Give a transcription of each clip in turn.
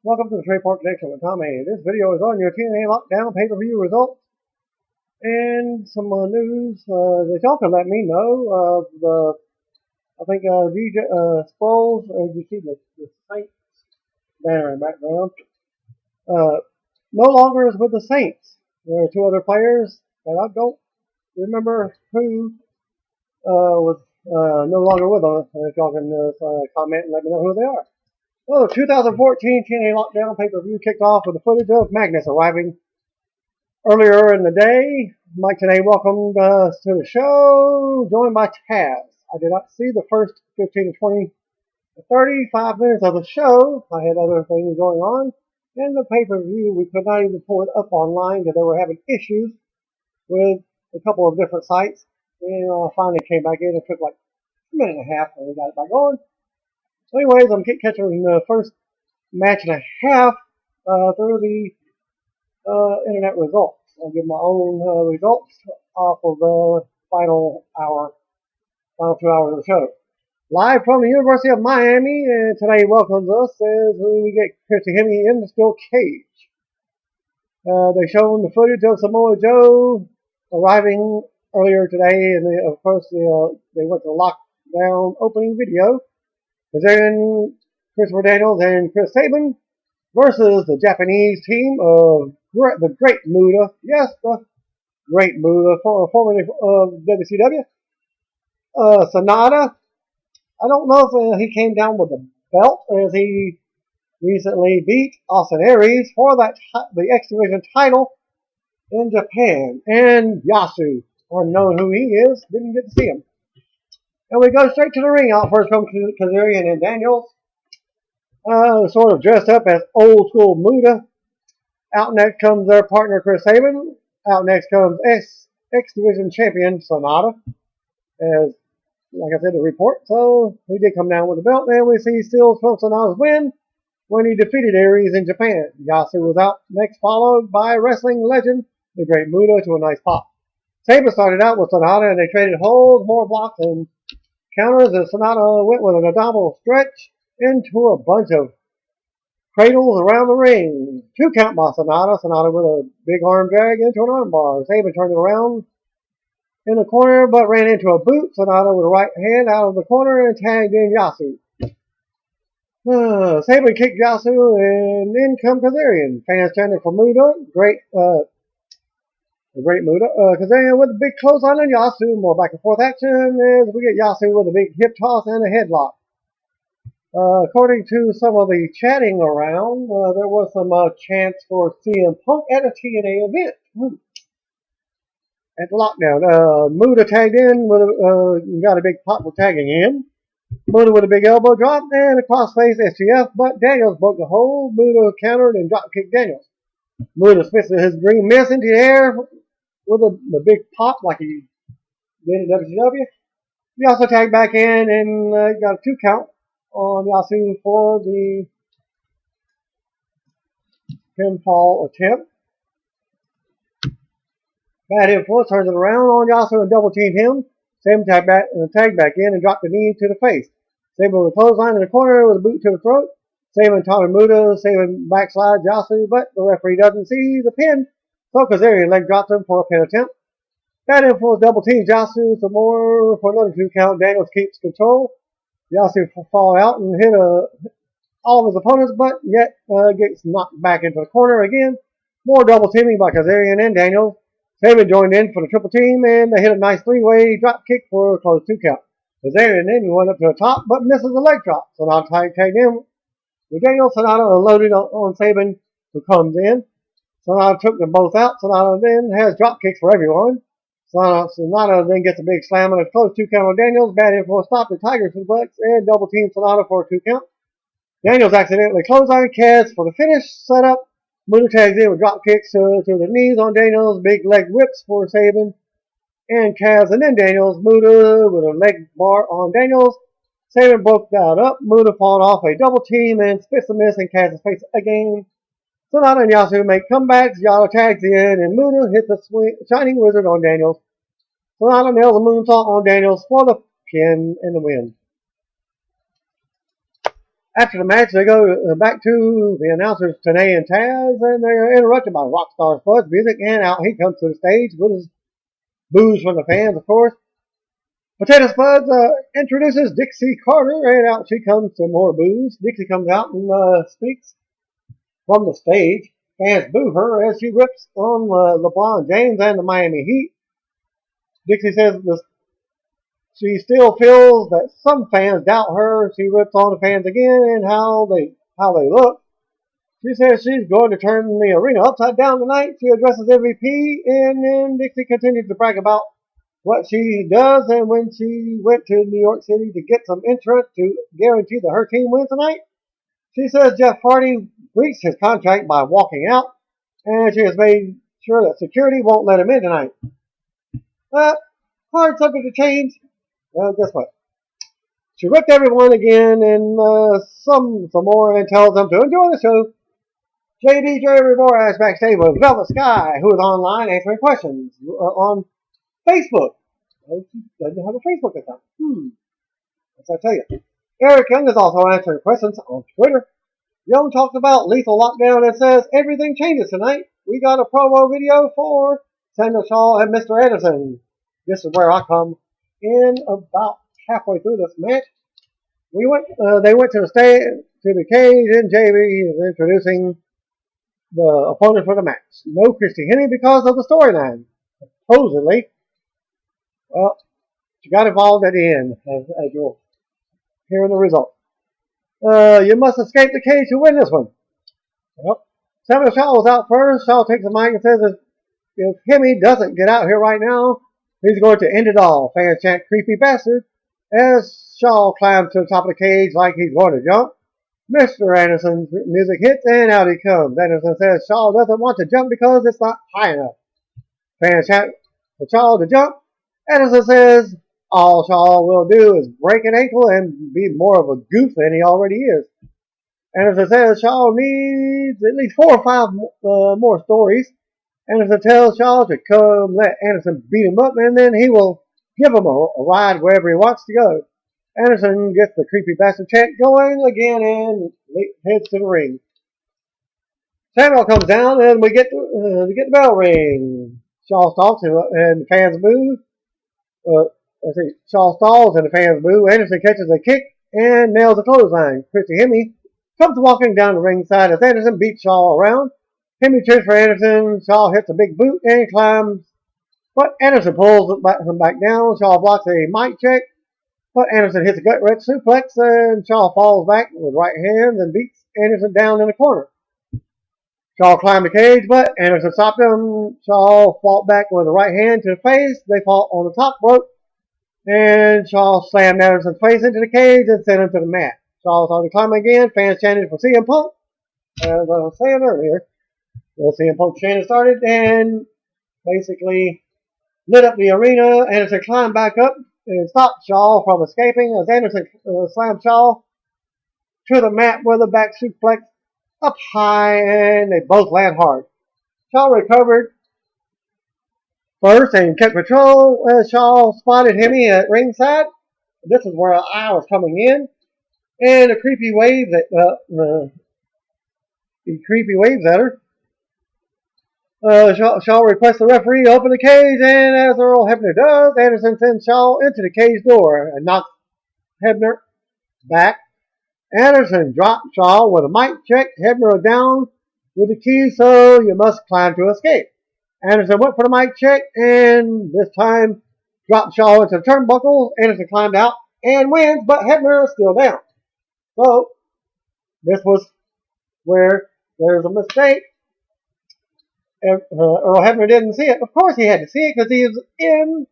Welcome to the Trade Connection with Tommy. This video is on your TNA Lockdown pay-per-view results and some news that y'all can let me know. I think DJ Sproles, as you see the Saints banner in the background, no longer is with the Saints. There are two other players that I don't remember who was no longer with them. If y'all can comment and let me know who they are. Well, the 2014 TNA Lockdown pay-per-view kicked off with the footage of Magnus arriving earlier in the day. Mike Tenay welcomed us to the show, joined by Taz. I did not see the first 15 to 20 to 35 minutes of the show. I had other things going on. And the pay-per-view, we could not even pull it up online because they were having issues with a couple of different sites. And I finally came back in. It took like a minute and a half and we got it back on. So anyways, I'm catching the first match and a half through the internet results. I'll give my own results off of the final 2 hours of the show. Live from the University of Miami, and today welcomes us as we get Christy Hemme in the steel cage. They showed the footage of Samoa Joe arriving earlier today, and of course they went to the lockdown opening video. Kazarian, Christopher Daniels, and Chris Sabin versus the Japanese team of the Great Muta. Yes, the Great Muta, formerly of WCW. Sanada. I don't know if he came down with a belt as he recently beat Austin Aries for the X Division title in Japan. And Yasu, unknown who he is, didn't get to see him. And we go straight to the ring. Out first comes Kazarian and Daniels, sort of dressed up as old school Muta. Out next comes their partner Chris Sabin. Out next comes X Division champion Sanada. As like I said, the report. So he did come down with the belt. And we see still from Sanada's win when he defeated Aries in Japan. Yasu was out next, followed by wrestling legend the Great Muta to a nice pop. Sabin started out with Sanada and they traded holds, more blocks, and counters as Sanada went with an abdominal stretch into a bunch of cradles around the ring. 2 count by Sanada. Sanada with a big arm drag into an armbar. Sabin turned it around in the corner but ran into a boot. Sanada with a right hand out of the corner and tagged in Yasu. Sabin kicked Yasu and in come Kazarian. Fans chanted for Muta. The Great Muta. Kazarian with a big clothesline on Yasu. More back and forth action as we get Yasu with a big hip toss and a headlock. According to some of the chatting around, there was some chants for CM Punk at a TNA event. At the lockdown. Muta tagged in with got a big pop for tagging in. Muta with a big elbow drop and a crossface STF, but Daniels broke the hold. Muta countered and drop kicked Daniels. Muta spits his green mist into the air with a big pop like he did at WCW. He also tagged back in and got a 2 count on Yasu for the pinfall attempt. Bad influence turns it around on Yasu and double teamed him. Sabin tagged back in and dropped the knee to the face. Sabin with a clothesline in the corner with a boot to the throat. Sabin taunted Muta. Sabin backslides Yasu, but the referee doesn't see the pin. So Kazarian leg drops him for a pin attempt. Bad influence double teams Yasu some more for another 2 count. Daniels keeps control. Yasu fall out and hit all of his opponents, but yet gets knocked back into the corner again. More double teaming by Kazarian and Daniels. Sabin joined in for the triple team, and they hit a nice 3-way drop kick for a close 2 count. Kazarian then went up to the top, but misses the leg drop. Sanada tagged in with Daniels. Sanada unloaded on Sabin, who comes in. Sanada took them both out. Sanada then has drop kicks for everyone. Sanada then gets a big slam and a close 2 count on Daniels. Bad influence stopped the Tiger suplex and double team Sanada for a 2 count. Daniels accidentally clothesline Kaz for the finish setup. Muta tags in with drop kicks to the knees on Daniels. Big leg whips for Sabin and Kaz, and then Daniels. Muta with a leg bar on Daniels. Sabin broke that up. Muta falling off a double team and spits the miss in Kaz's face again. Sanada and Yasu make comebacks. Yano tags in and Muta hits the Shining Wizard on Daniels. Sanada nails a moonsault on Daniels for the pin and the win. After the match, they go back to the announcers, Tenay and Taz, and they're interrupted by Rockstar Spud's music, and out he comes to the stage with his boos from the fans, of course. Potato Spuds introduces Dixie Carter, and out she comes to more boos. Dixie comes out and speaks from the stage. Fans boo her as she rips on LeBron James and the Miami Heat. Dixie says she still feels that some fans doubt her. She rips on the fans again and how they look. She says she's going to turn the arena upside down tonight. She addresses MVP, and then Dixie continues to brag about what she does and when she went to New York City to get some insurance to guarantee that her team wins tonight. She says Jeff Hardy breached his contract by walking out, and she has made sure that security won't let him in tonight. Hard subject to change. Well, guess what? She ripped everyone again and some more and tells them to enjoy the show. JD Jerry Borash backstage with Velvet Sky, who is online answering questions on Facebook. Oh, she doesn't have a Facebook account. What's I tell you? Eric Young is also answering questions on Twitter. Young talks about Lethal Lockdown and says everything changes tonight. We got a promo video for Samuel Shaw and Mr. Anderson. This is where I come in about halfway through this match. They went to the cage, and JB is introducing the opponent for the match. No Christy Hemme because of the storyline. Supposedly, well, she got involved at the end, as you'll hear in the result. You must escape the cage to win this one. Well, Samuel Shaw was out first. Shaw takes the mic and says if Hemme doesn't get out here right now, he's going to end it all. Fans chant creepy bastard as Shaw climbs to the top of the cage like he's going to jump. Mr. Anderson's music hits and out he comes. Anderson says Shaw doesn't want to jump because it's not high enough. Fans chant for Shaw to jump. Anderson says all Shaw will do is break an ankle and be more of a goof than he already is. Anderson says Shaw needs at least 4 or 5 more stories. Anderson tells Shaw to come let Anderson beat him up, and then he will give him a ride wherever he wants to go. Anderson gets the creepy bastard chant going again and heads to the ring. Samuel comes down, and we get the bell ring. Shaw stalks, and the fans boo. Shaw stalls, and the fans boo. Anderson catches a kick and nails a clothesline. Christy Hemme comes walking down the ringside as Anderson beats Shaw around. Hemme cheers for Anderson. Shaw hits a big boot and climbs, but Anderson pulls him back down. Shaw blocks a mic check, but Anderson hits a gut-wrench suplex, and Shaw falls back with right hands and beats Anderson down in the corner. Shaw climbed the cage, but Anderson stopped him. Shaw fought back with a right hand to the face. They fought on the top rope, and Shaw slammed Anderson's face into the cage and sent him to the mat. Shaw started climbing again. Fans chanted for CM Punk. As I was saying earlier, the CM Punk chant started and basically lit up the arena. Anderson climbed back up and stopped Shaw from escaping as Anderson slammed Shaw to the mat with a back suplex up high, and they both land hard. Shaw recovered first and kept control as Shaw spotted Hemme at ringside. This is where I was coming in, and a creepy waves at her. Shaw requests the referee to open the cage, and as Earl Hebner does, Anderson sends Shaw into the cage door and knocks Hebner back. Anderson dropped Shaw with a mic check. Hebner down with the key, so you must climb to escape. Anderson went for the mic check, and this time dropped Shaw into the turnbuckles. Anderson climbed out and wins, but Hebner is still down. So, this was where there's a mistake. Earl Hebner didn't see it. Of course he had to see it because he was in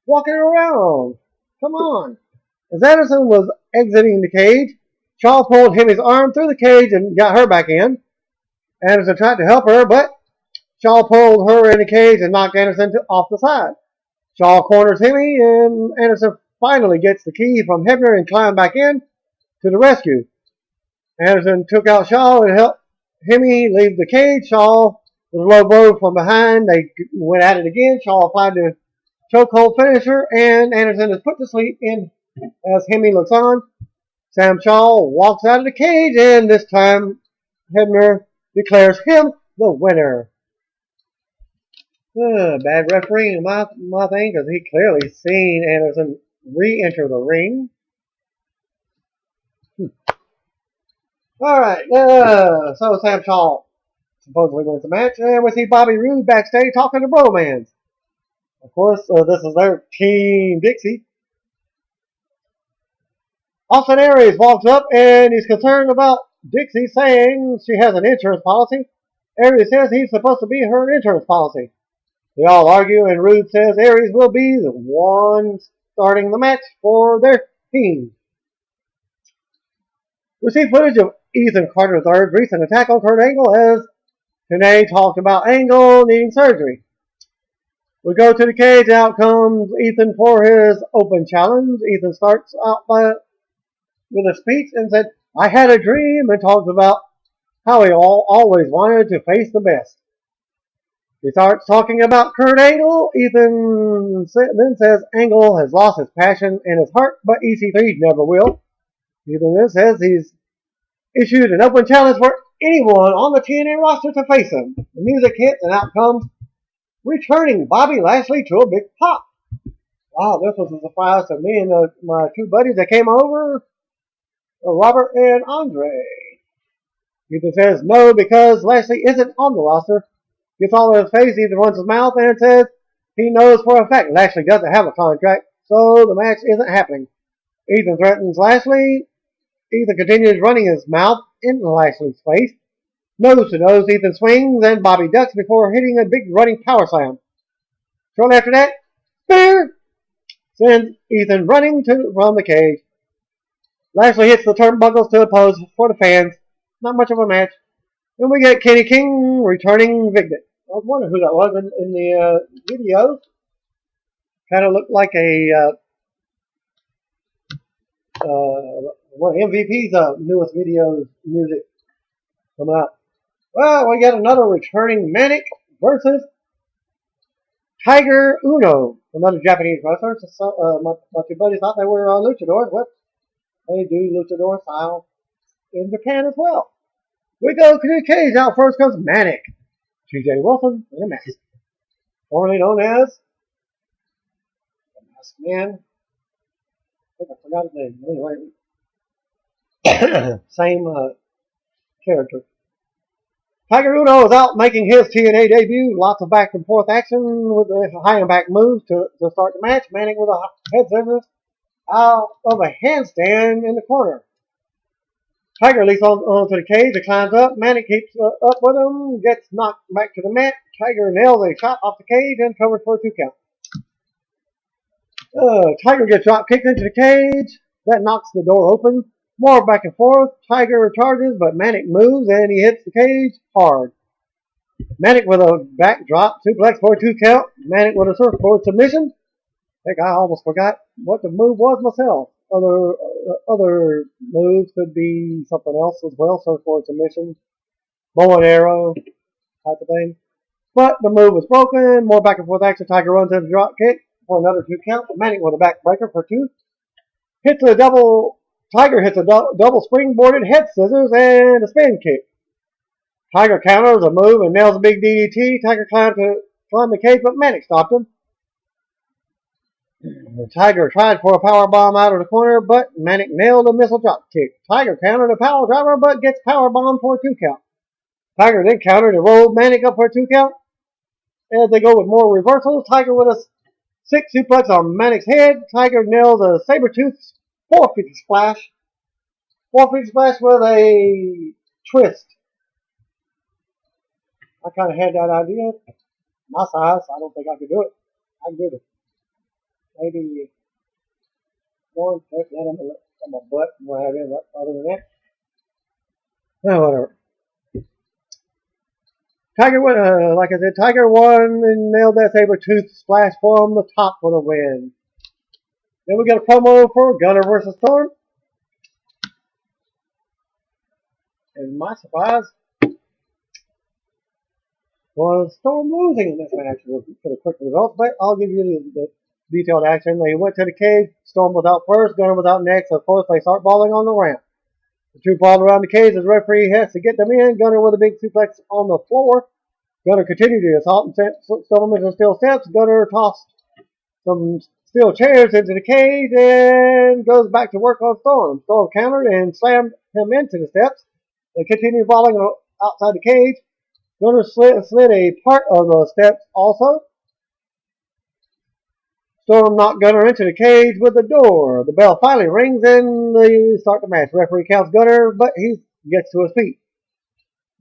walking around. Come on. As Anderson was exiting the cage, Shaw pulled Hemme's arm through the cage and got her back in. Anderson tried to help her, but Shaw pulled her in the cage and knocked Anderson off the side. Shaw corners Hemme, and Anderson finally gets the key from Hebner and climbed back in to the rescue. Anderson took out Shaw and helped Hemme leave the cage. Shaw was low blow from behind. They went at it again. Shaw applied the chokehold finisher, and Anderson is put to sleep as Hemme looks on. Sam Shaw walks out of the cage, and this time Hebner declares him the winner. Bad refereeing in my thing, because he clearly seen Anderson re-enter the ring. Alright, so Sam Shaw supposedly wins the match, and we see Bobby Roode backstage talking to Bromans. Of course, this is their Team Dixie. Austin Aries walks up and he's concerned about Dixie, saying she has an insurance policy. Aries says he's supposed to be her insurance policy. They all argue, and Roode says Aries will be the one starting the match for their team. We see footage of Ethan Carter III's recent attack on Kurt Angle, as Tenay talked about Angle needing surgery. We go to the cage. Out comes Ethan for his open challenge. Ethan starts out with a speech and said, "I had a dream," and talks about how he always wanted to face the best. He starts talking about Kurt Angle. Ethan then says Angle has lost his passion and his heart, but EC3 never will. Ethan then says he's issued an open challenge for anyone on the TNA roster to face him. The music hits, and out comes returning Bobby Lashley to a big pop. Wow, this was a surprise to me and my two buddies that came over, Robert and Andre. Ethan says no, because Lashley isn't on the roster. Gets all in his face, Ethan runs his mouth and says he knows for a fact Lashley doesn't have a contract, so the match isn't happening. Ethan threatens Lashley. Ethan continues running his mouth into Lashley's face. Nose to nose, Ethan swings and Bobby ducks before hitting a big running power slam. Shortly after that, spear sends Ethan running from the cage. Lashley hits the turnbuckles to a pose for the fans. Not much of a match. Then we get Kenny King returning victor. I was wondering who that was in the video. Kind of looked like a one of MVP's newest videos music coming out. Well, we got another returning Manic versus Tiger Uno, another Japanese wrestler. So, my two buddies thought they were luchadors. Well, they do luchador style in Japan as well. We go to the cage. Out first comes Manic. TJ Wilson in a mask. Formerly known as the Masked Man. I think I forgot his name. Anyway, same character. Tiger Uno is out making his TNA debut. Lots of back and forth action with the high impact moves to start the match. Manic with a head scissors out of a handstand in the corner. Tiger leaps onto the cage and climbs up. Manic keeps up with him, gets knocked back to the mat. Tiger nails a shot off the cage and covers for a 2 count. Tiger gets drop kicked into the cage. That knocks the door open. More back and forth. Tiger charges, but Manic moves and he hits the cage hard. Manic with a backdrop suplex for a 2 count. Manic with a surfboard submission. Heck, I almost forgot what the move was myself. Other moves could be something else as well. Surfboard submission, bow and arrow type of thing. But the move was broken. More back and forth action. Tiger runs in a drop kick for another 2 count. Manic with a backbreaker for 2. Tiger hits a double springboarded head scissors and a spin kick. Tiger counters a move and nails a big DDT. Tiger climbed the cage, but Manic stopped him. Tiger tried for a power bomb out of the corner, but Manic nailed a missile drop kick. Tiger countered a power driver, but gets power bombed for a 2 count. Tiger then countered and rolled Manic up for a 2 count. As they go with more reversals, Tiger with a 6 suplex on Manic's head. Tiger nails a saber-tooth 450 splash. 450 splash with a twist. I kind of had that idea. My size, I don't think I could do it. I can do it. Maybe one flip that on my butt and what have you. Other than that, no, whatever. Tiger won, like I said, Tiger won and nailed that saber-tooth splash from the top for the win. Then we got a promo for Gunner versus Storm. And my surprise was Storm losing in this match for the quick results, but I'll give you detailed action. They went to the cage. Storm was out first. Gunner was out next. Of course, they start brawling on the ramp. The two brawl around the cage as the referee has to get them in. Gunner with a big suplex on the floor. Gunner continued to assault and sent Storm into steel steps. Gunner tossed some steel chairs into the cage and goes back to work on Storm. Storm countered and slammed him into the steps. They continued brawling outside the cage. Gunner slid a part of the steps also. Storm knocked Gunner into the cage with the door. The bell finally rings and they start the match. Referee counts Gunner, but he gets to his feet.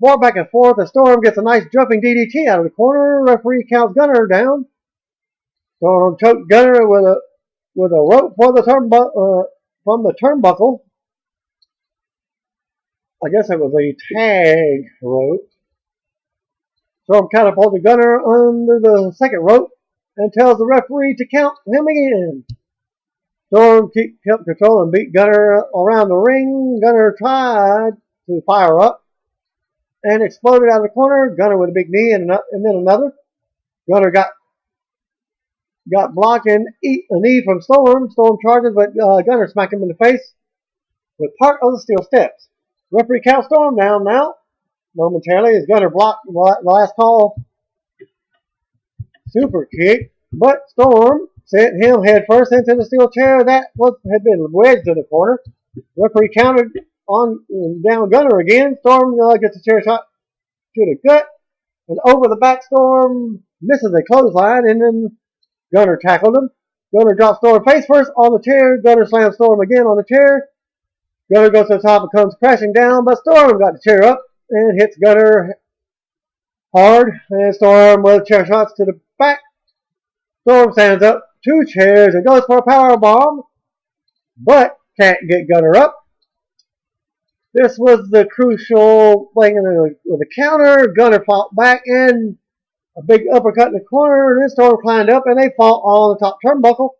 More back and forth. The Storm gets a nice jumping DDT out of the corner. Referee counts Gunner down. Storm choked Gunner with a rope for the from the turnbuckle. I guess it was a tag rope. Storm catapulted Gunner under the second rope and tells the referee to count him again. Storm kept control and beat Gunner around the ring. Gunner tried to fire up and exploded out of the corner. Gunner with a big knee and then another. Gunner got blocked and a knee from Storm. Storm charges, but Gunner smacked him in the face with part of the steel steps. Referee counts Storm down now. Momentarily as Gunner blocked the last call. Super kick, but Storm sent him head first into the steel chair that had been wedged in the corner. Referee counted on down Gunner again. Storm gets a chair shot to the gut and over the back. Storm misses a clothesline and then Gunner tackled him. Gunner drops Storm face first on the chair. Gunner slams Storm again on the chair. Gunner goes to the top and comes crashing down, but Storm got the chair up and hits Gunner hard. And Storm with chair shots to the back. Storm stands up, two chairs, and goes for a power bomb, but can't get Gunner up. This was the crucial thing with the counter. Gunner fought back and a big uppercut in the corner. Then Storm climbed up and they fought on the top turnbuckle.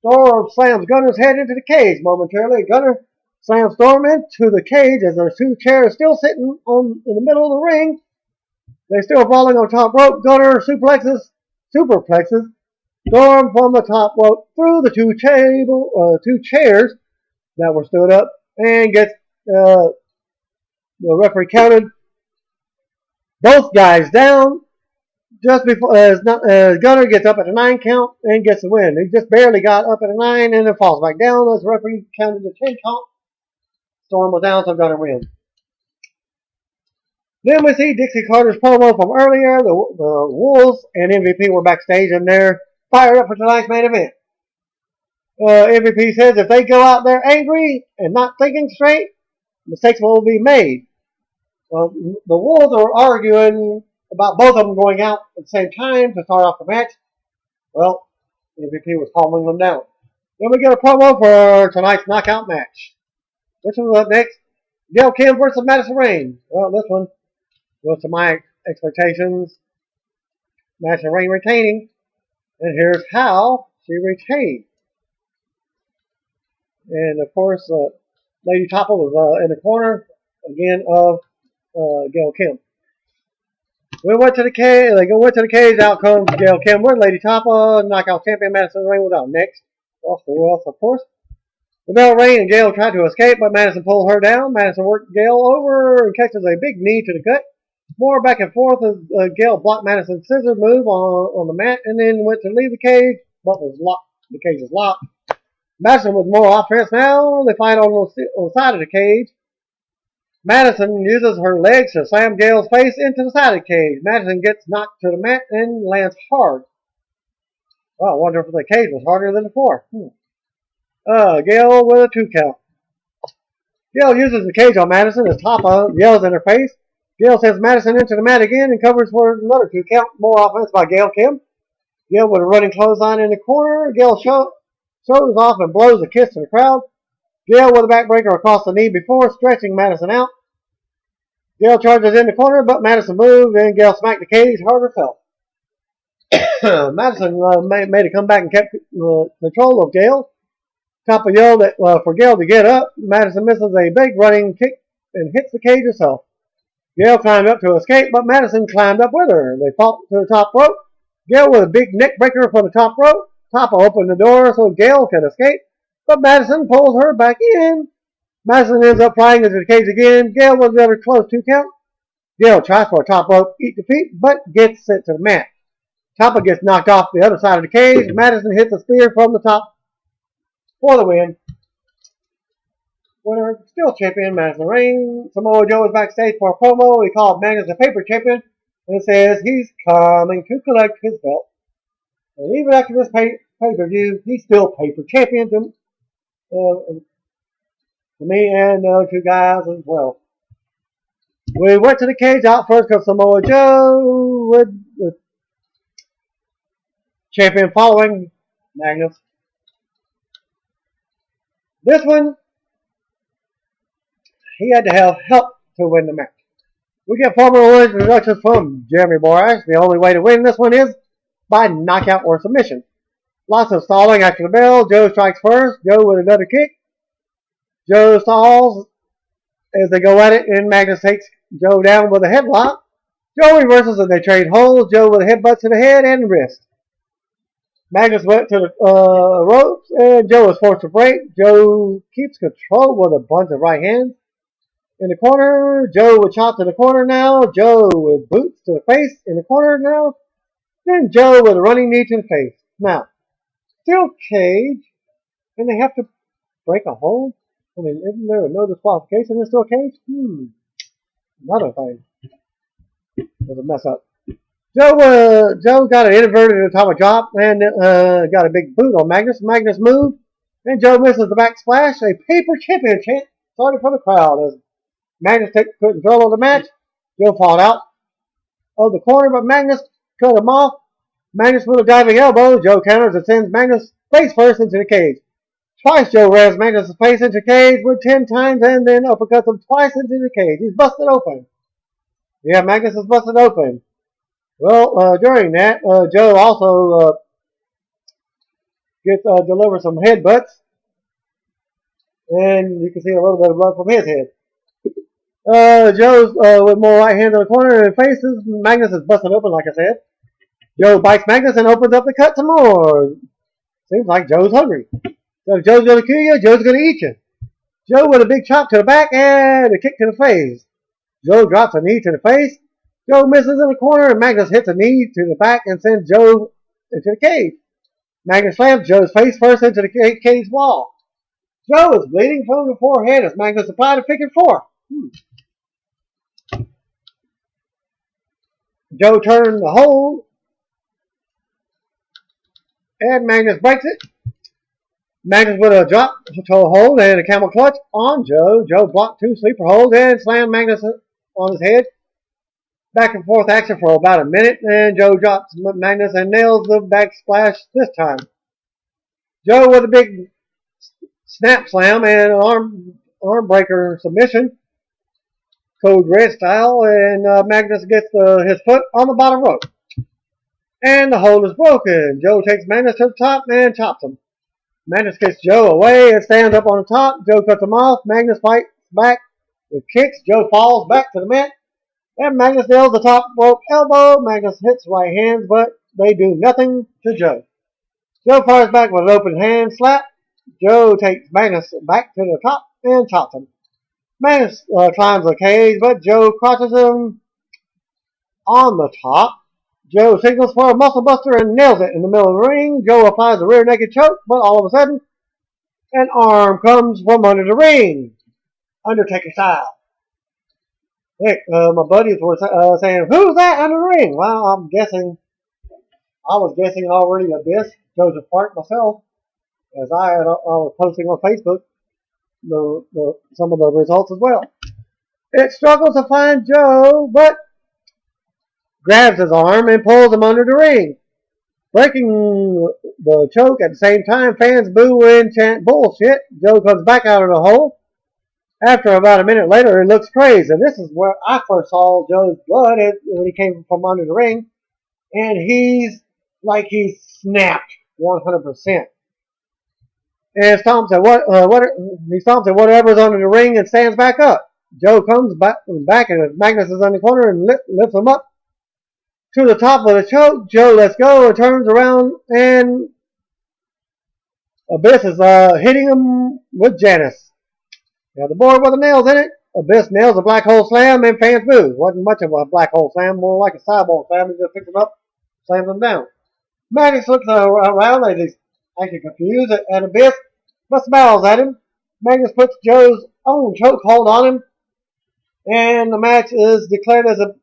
Storm slams Gunner's head into the cage momentarily. Gunner slams Storm into the cage as there's two chairs still sitting in the middle of the ring. They're still brawling on top rope. Gunner superplexes Storm from the top rope through the two chairs that were stood up and gets the referee counted both guys down just before as Gunner gets up at a 9 count and gets the win. He just barely got up at a 9 and then falls back down as the referee counted the 10 count. Storm was down, so Gunner wins. Then we see Dixie Carter's promo from earlier. The Wolves and MVP were backstage and they're fired up for tonight's main event. MVP says if they go out there angry and not thinking straight, mistakes will be made. Well, the Wolves are arguing about both of them going out at the same time to start off the match. Well, MVP was calming them down. Then we get a promo for tonight's knockout match. Which one was up next? Gail Kim versus Madison Rayne. Well, this one was to my expectations. Madison Rayne retaining. And here's how she retained. And of course, Lady Tapa was in the corner again of Gail Kim. We went to the cage. They went to the cage. Out comes Gail Kim with Lady Tapa. Knockout champion Madison Rayne was out next. Off the Wolf, of course. The Bell Rayne and Gail tried to escape, but Madison pulled her down. Madison worked Gail over and catches a big knee to the gut. More back and forth as Gail blocked Madison's scissor move on the mat and then went to leave the cage, but was locked. The cage is locked. Madison with more offense now. They fight on the side of the cage. Madison uses her legs to slam Gail's face into the side of the cage. Madison gets knocked to the mat and lands hard. Well, I wonder if the cage was harder than before. Gail with a 2 count. Gail uses the cage on Madison as Tapa yells in her face. Gail sends Madison into the mat again and covers for another 2 count. More offense by Gail Kim. Gail with a running clothesline in the corner. Gail shows off and blows a kiss to the crowd. Gail with a backbreaker across the knee before stretching Madison out. Gail charges in the corner, but Madison moved and Gail smacked the cage hard herself. Madison made a comeback and kept control of Gail. Tapa yelled for Gail to get up. Madison misses a big running kick and hits the cage herself. Gail climbed up to escape, but Madison climbed up with her. They fought to the top rope. Gail with a big neck breaker from the top rope. Ciampa opened the door so Gail could escape, but Madison pulls her back in. Madison ends up flying into the cage again. Gail was never close to count. Gail tries for a top rope eat defeat, but gets sent to the mat. Ciampa gets knocked off the other side of the cage. Madison hits a spear from the top for the win. Winner, still champion, Madison Ring. Samoa Joe is backstage for a promo. He called Magnus a paper champion and says he's coming to collect his belt. And even after this pay-per-view, he's still paper champion to me and the other two guys as well. We went to the cage out first because Samoa Joe with the champion following Magnus. This one, he had to have help to win the match. We get formal introductions from Jeremy Borash. The only way to win this one is by knockout or submission. Lots of stalling after the bell. Joe strikes first. Joe with another kick. Joe stalls as they go at it, and Magnus takes Joe down with a headlock. Joe reverses and they trade holds. Joe with a headbutt to the head and wrist. Magnus went to the ropes, and Joe is forced to break. Joe keeps control with a bunch of right hands. In the corner, Joe with chop to the corner now. Joe with boots to the face in the corner now. Then Joe with a running knee to the face. Now, still cage, and they have to break a hold? I mean, isn't there no disqualification? It's still cage? Another thing. There's a mess up. Joe got an inverted atomic drop and got a big boot on Magnus. Magnus moved, and Joe misses the back splash. A paper champion chant started from the crowd as Magnus took control of the match. Joe fought out of the corner, but Magnus cut him off. Magnus with a diving elbow. Joe counters and sends Magnus face first into the cage. Twice Joe rams Magnus' face into the cage with 10 times and then uppercuts him twice into the cage. He's busted open. Yeah, Magnus is busted open. Well, during that, Joe also gets delivered some headbutts. And you can see a little bit of blood from his head. Joe's with more right hands in the corner and faces. Magnus is busted open, like I said. Joe bites Magnus and opens up the cut some more. Seems like Joe's hungry. So if Joe's going to kill you, Joe's going to eat you. Joe with a big chop to the back and a kick to the face. Joe drops a knee to the face. Joe misses in the corner and Magnus hits a knee to the back and sends Joe into the cage. Magnus slams Joe's face first into the cage wall. Joe is bleeding from the forehead as Magnus applied a figure four. Joe turned the hold and Magnus breaks it. Magnus with a drop toe hold and a camel clutch on Joe. Joe blocked 2 sleeper holds and slammed Magnus on his head. Back and forth action for about a minute, and Joe drops Magnus and nails the back splash this time. Joe with a big snap slam and an arm breaker submission, Code Red style, and Magnus gets his foot on the bottom rope. And the hold is broken. Joe takes Magnus to the top and chops him. Magnus gets Joe away and stands up on the top. Joe cuts him off. Magnus fights back with kicks. Joe falls back to the mat. And Magnus nails the top rope elbow. Magnus hits right hands, but they do nothing to Joe. Joe fires back with an open hand slap. Joe takes Magnus back to the top and chops him. Magnus climbs the cage, but Joe crotches him on the top. Joe signals for a muscle buster and nails it in the middle of the ring. Joe applies a rear naked choke, but all of a sudden, an arm comes from under the ring. Undertaker style. Heck, my buddies were saying, "Who's that under the ring?" Well, I was guessing already Abyss, Joseph Park myself, as I was posting on Facebook some of the results as well. It struggles to find Joe, but grabs his arm and pulls him under the ring. Breaking the choke at the same time, fans boo and chant bullshit. Joe comes back out of the hole. After about a minute later, it looks crazy. And this is where I first saw Joe's blood when he came from under the ring. And he's snapped 100%. And stomps at he stomps at whatever's under the ring and stands back up. Joe comes back and Magnus is in the corner and lifts him up to the top of the choke. Joe lets go and turns around and Abyss is hitting him with Janice. Now the board with the nails in it. Abyss nails a black hole slam and fans boo. Wasn't much of a black hole slam, more like a sideball slam. He just picks them up, slams them down. Magnus looks around like he's actually confused at Abyss, but smiles at him. Magnus puts Joe's own chokehold on him, and the match is declared as a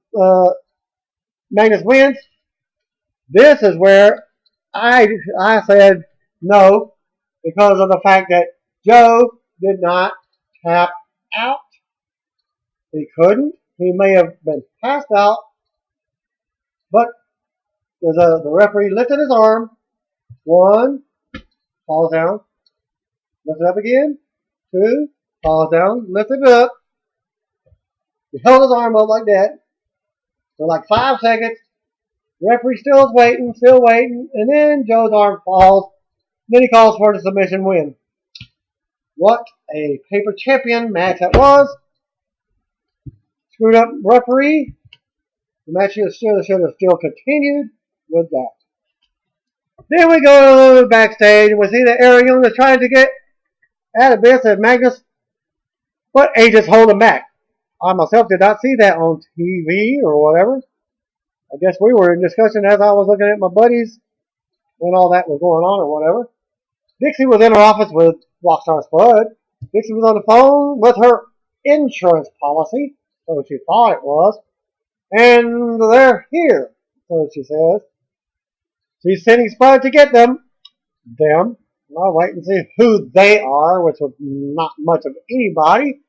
Magnus wins. This is where I said no, because of the fact that Joe did not tap out. He couldn't. He may have been passed out, but the referee lifted his arm. One, falls down, lift it up again. Two, falls down, lift it up. He held his arm up like that for like 5 seconds. The referee still waiting, and then Joe's arm falls. Then he calls for the submission win. What a paper champion match that was. Screwed up referee. The match should have still continued with that. Then we go backstage and we see that Eric Young is trying to get at Abyss and Magnus, but A just hold him back. I myself did not see that on TV or whatever. I guess we were in discussion as I was looking at my buddies when all that was going on or whatever. Dixie was in her office with Rockstar Spud. Dixie was on the phone with her insurance policy, so she thought it was. And they're here, so she says. She's sending Spud to get them. I'll wait and see who they are, which was not much of anybody.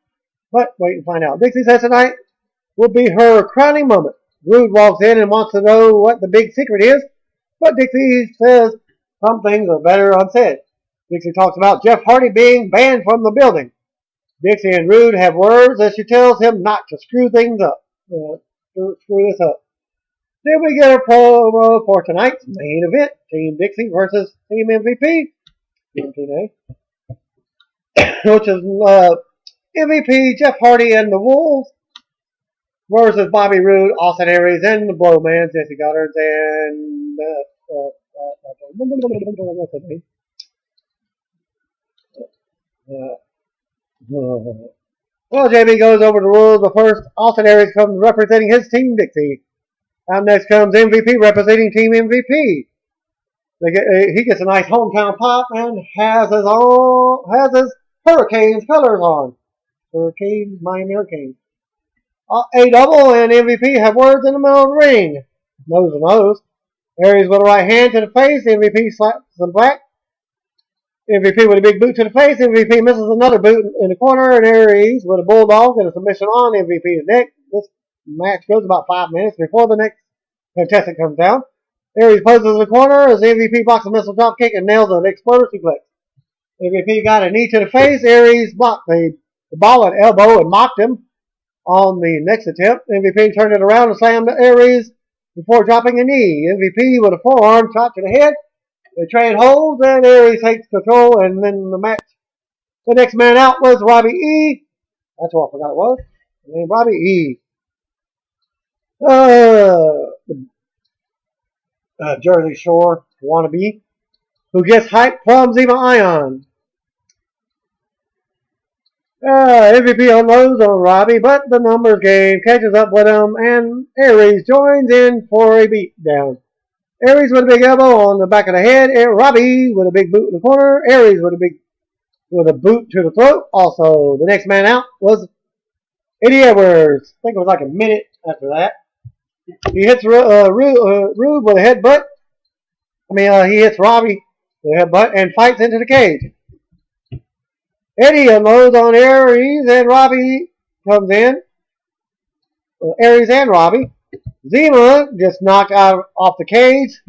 But wait and find out. Dixie says tonight will be her crowning moment. Rude walks in and wants to know what the big secret is, but Dixie says some things are better unsaid. Dixie talks about Jeff Hardy being banned from the building. Dixie and Rude have words as she tells him not to screw things up. Screw this up. Then we get a promo for tonight's main event. Team Dixie versus Team MVP. Which is MVP, Jeff Hardy, and the Wolves versus Bobby Roode, Austin Aries, and the Blowman, Jesse Goddard, and what's his name? Well, JB goes over the rules, but first, Austin Aries comes representing his team, Dixie. Out next comes MVP representing Team MVP. He gets a nice hometown pop and has his Hurricanes colors on. Miami Hurricanes. A double and MVP have words in the middle of the ring. Nose to nose. Aries with a right hand to the face. MVP slaps some back. MVP with a big boot to the face. MVP misses another boot in the corner. And Aries with a bulldog and a submission on MVP's neck. This match goes about 5 minutes before the next contestant comes down. Aries poses in the corner as MVP blocks a missile drop kick and nails an exploder suplex. MVP got a knee to the face. Aries blocked the ball at elbow and mocked him on the next attempt. MVP turned it around and slammed Aries before dropping a knee. MVP with a forearm shot to the head. They trade holds and Aries takes control, and then the next man out was Robbie E. That's what I forgot it was. And Robbie E. Jersey Shore wannabe who gets hyped from Zima Ion. MVP unloads on Robbie, but the numbers game catches up with him, and Aries joins in for a beatdown. Aries with a big elbow on the back of the head, and Robbie with a big boot in the corner. Aries with a boot to the throat. Also, the next man out was Eddie Edwards. I think it was like a minute after that. He hits Rude with a headbutt. He hits Robbie with a headbutt and fights into the cage. Eddie unloads on Aries, and Robbie comes in. Aries and Robbie. Zima gets knocked out off the cage.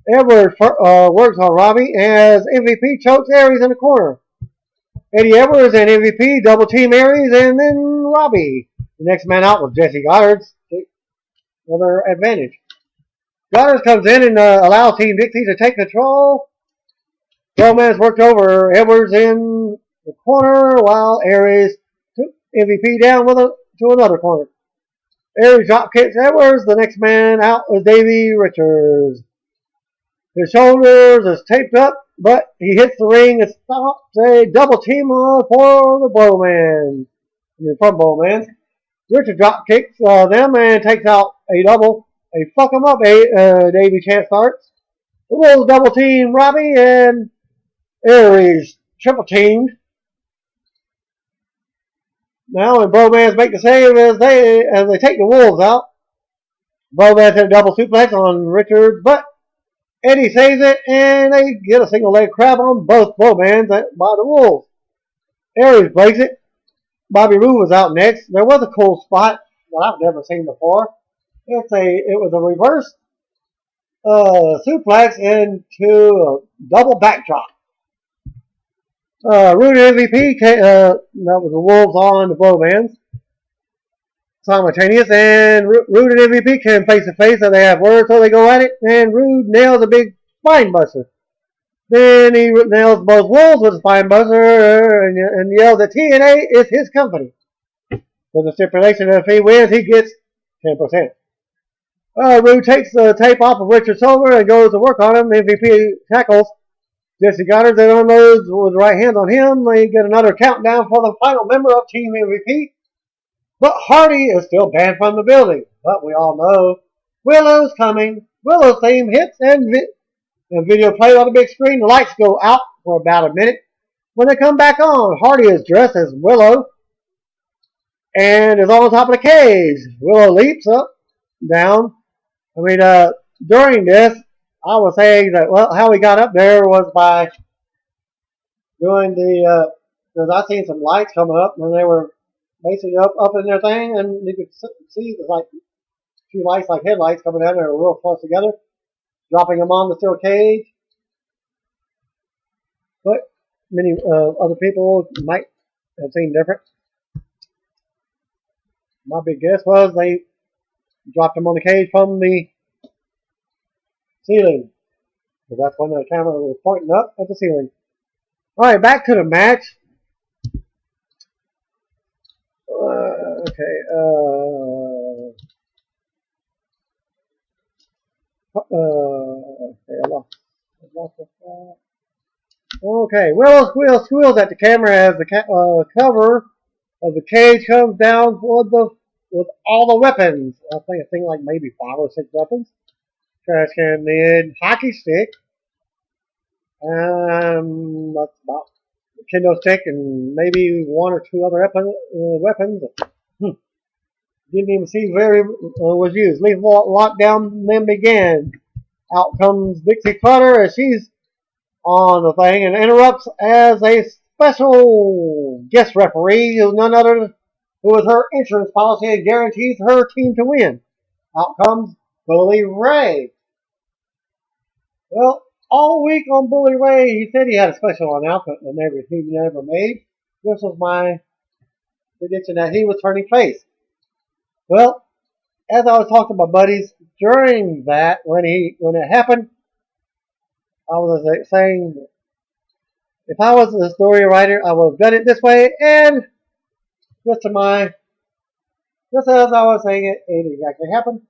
Edwards works on Robbie as MVP chokes Aries in the corner. Eddie Edwards and MVP double team Aries and then Robbie. The next man out was Jesse Goddard. Another advantage. Goddard comes in and allows Team Dixie to take control. Romance worked over Edwards in the corner while Aries took MVP down to another corner. Aries drop kicks Edwards. The next man out is Davey Richards. His shoulders is taped up but he hits the ring and stops a double team for the Bowman. From Bowman. Richard drop kicks them and takes out a double. A fuck 'em up. Davey chance starts. The Wolves double team Robbie and Aries triple teamed. Now, and Bowman's make the save as they take the Wolves out. Bowman's hit a double suplex on Richards, but Eddie saves it, and they get a single leg crab on both Bowmans by the Wolves. Aries breaks it. Bobby Roode was out next. There was a cool spot that I've never seen before. It was a reverse suplex into a double backdrop. Roode and MVP that was the Wolves on the Bowmans. Simultaneous, and Roode and MVP came face to face, so they have words, so they go at it, and Roode nails a big spine buster. Then he nails both Wolves with a spine buster and yells that TNA is his company. With the stipulation that if he wins, he gets 10%. Roode takes the tape off of Richard Silver and goes to work on him. MVP tackles Jesse Goddard, then unloads with the right hand on him. They get another countdown for the final member of Team MVP. But Hardy is still banned from the building. But we all know Willow's coming. Willow's theme hits and video played on the big screen. The lights go out for about a minute. When they come back on, Hardy is dressed as Willow and is on top of the cage. Willow leaps up, down. During this, I was saying that, well, how he got up there was by doing because I seen some lights coming up and they were basically up in their thing, and you could see there's like two lights like headlights coming down there real close together, dropping them on the steel cage. But many other people might have seen different. My big guess was they dropped them on the cage from the ceiling, because that's when the camera was pointing up at the ceiling. All right, back to the match. Okay, I lost that. Okay, Willow squeals at the camera as the cover of the cage comes down with all the weapons. I think like maybe 5 or 6 weapons. Trash can lid, hockey stick, that's about kendo stick, and maybe 1 or 2 other weapons. Didn't even see where it was used. Lethal lockdown then began. Out comes Dixie Clutter as she's on the thing and interrupts as a special guest referee who's none other who with her insurance policy and guarantees her team to win. Out comes Bully Ray. Well, all week on Bully Ray, he said he had a special announcement that he never made. This was my prediction that he was turning face. Well, as I was talking to my buddies during that, when it happened, I was saying, if I was the story writer, I would have done it this way, and just as I was saying it, it exactly happened.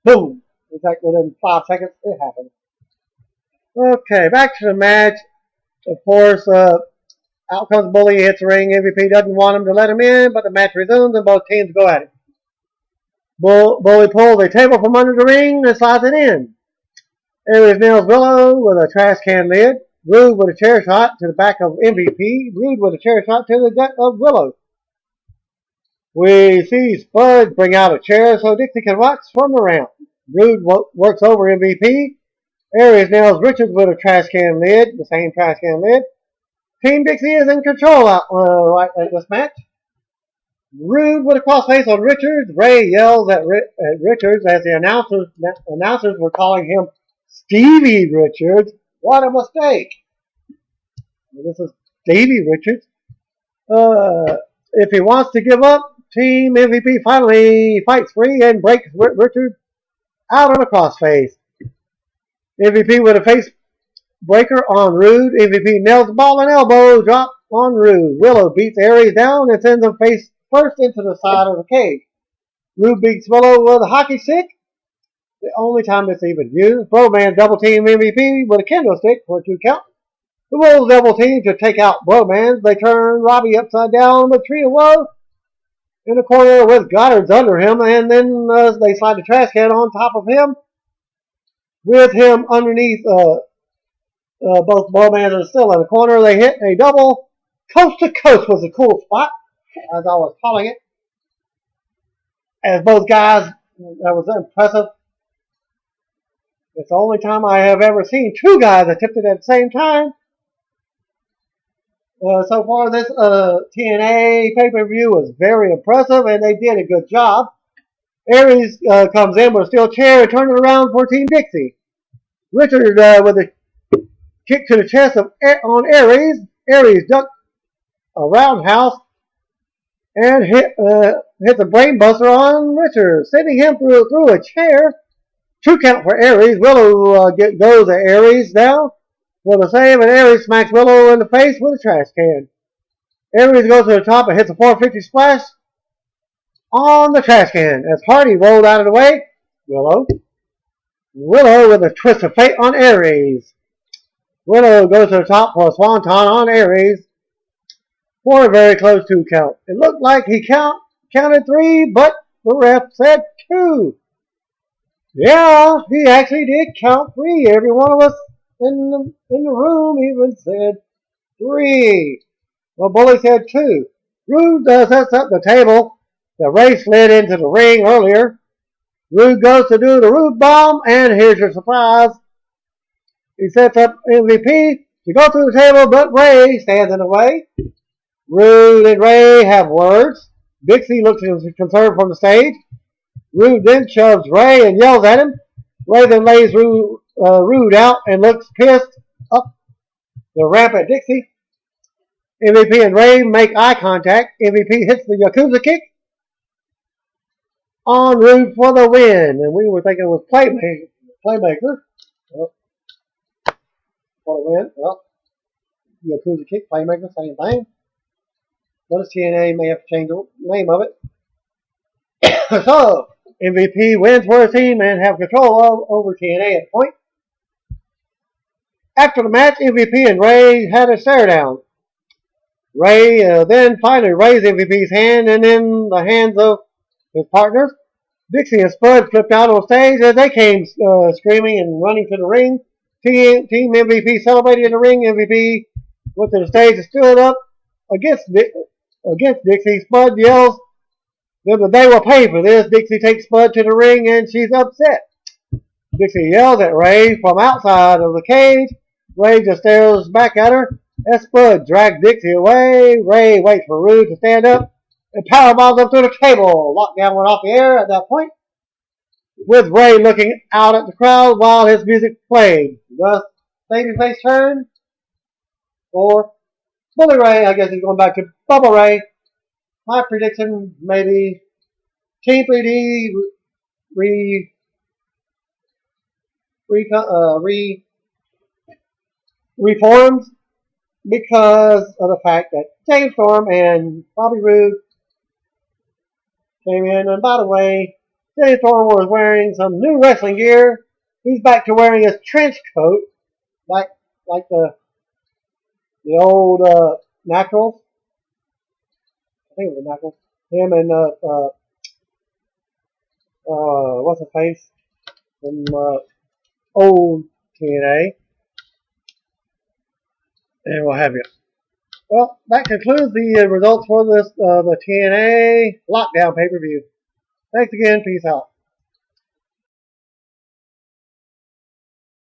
Boom! In fact, within 5 seconds, it happened. Okay, back to the match. Of course, out comes Bully, hits the ring. MVP doesn't want him to let him in, but the match resumes and both teams go at it. Bully pulls a table from under the ring and slides it in. Aries nails Willow with a trash can lid. Roode with a chair shot to the back of MVP. Roode with a chair shot to the gut of Willow. We see Spud bring out a chair so Dixie can watch from the ramp. Roode works over MVP. Aries nails Richards with a trash can lid, the same trash can lid. Team Dixie is in control right at this match. Roode with a crossface on Richards. Ray yells at Richards as the announcers were calling him Stevie Richards. What a mistake. This is Davey Richards. If he wants to give up, Team MVP finally fights free and breaks Richards out on a crossface. MVP with a face breaker on Roode. MVP nails the ball and elbow drop on Roode. Willow beats Aries down and sends him face first into the side of the cage. Roode beats Willow with a hockey stick. The only time it's even used. Bowman double team MVP with a kendo stick for a 2 count. The Wolves Devil team to take out Bromance. They turn Robbie upside down with Tree of Woe in the corner with Goddard's under him, and then they slide the trash can on top of him with him underneath both Bromance and still in the corner. They hit a double. Coast to Coast was a cool spot, as I was calling it. As both guys, that was impressive. It's the only time I have ever seen two guys attempted at the same time. So far, this TNA pay-per-view was very impressive, and they did a good job. Aries comes in with a steel chair and turns it around for Team Dixie. Richard with a kick to the chest on Aries. Aries ducked a roundhouse and hit the brainbuster on Richard, sending him through a chair. 2 count for Aries. Willow goes at Aries now with a save, and Aries smacks Willow in the face with a trash can. Aries goes to the top and hits a 450 splash on the trash can as Hardy rolled out of the way. Willow with a twist of fate on Aries. Willow goes to the top for a swanton on Aries for a very close 2 count. It looked like he counted 3, but the ref said 2. Yeah, he actually did count 3. Every one of us in the room even said 3. Well, Bully said 2. Rude sets up the table. The Ray slid into the ring earlier. Rude goes to do the Rude Bomb, and here's your surprise. He sets up MVP to go through the table, but Ray stands in the way. Rude and Ray have words. Dixie looks concerned from the stage. Rude then shoves Ray and yells at him. Ray then lays Rude out and looks pissed up the ramp at Dixie. MVP and Ray make eye contact. MVP hits the Yakuza kick on Rude for the win. And we were thinking it was Playmaker. For the win. Well, Yakuza kick, Playmaker, same thing. But TNA may have to change the name of it. So, MVP wins for his team and have control over TNA at the point. After the match, MVP and Ray had a stare down. Ray then finally raised MVP's hand and in the hands of his partners. Dixie and Spud flipped out on stage as they came screaming and running to the ring. Team MVP celebrated in the ring. MVP went to the stage and stood up against Dixie. Spud yells that they will pay for this. Dixie takes Spud to the ring and she's upset. Dixie yells at Ray from outside of the cage. Ray just stares back at her as Spud drags Dixie away. Ray waits for Rude to stand up and powerbombs him through the table. Lockdown went off the air at that point, with Ray looking out at the crowd while his music played. Thus, babyface turn for Bully Ray. I guess he's going back to Bubba Ray. My prediction, maybe Team 3D reforms because of the fact that James Storm and Bobby Roode came in. And by the way, James Storm was wearing some new wrestling gear. He's back to wearing his trench coat, like the old Naturals. I think it was the Naturals. Him and what's his face from old TNA, and what have you. Well, that concludes the results for this the TNA Lockdown pay-per-view. Thanks again. Peace out.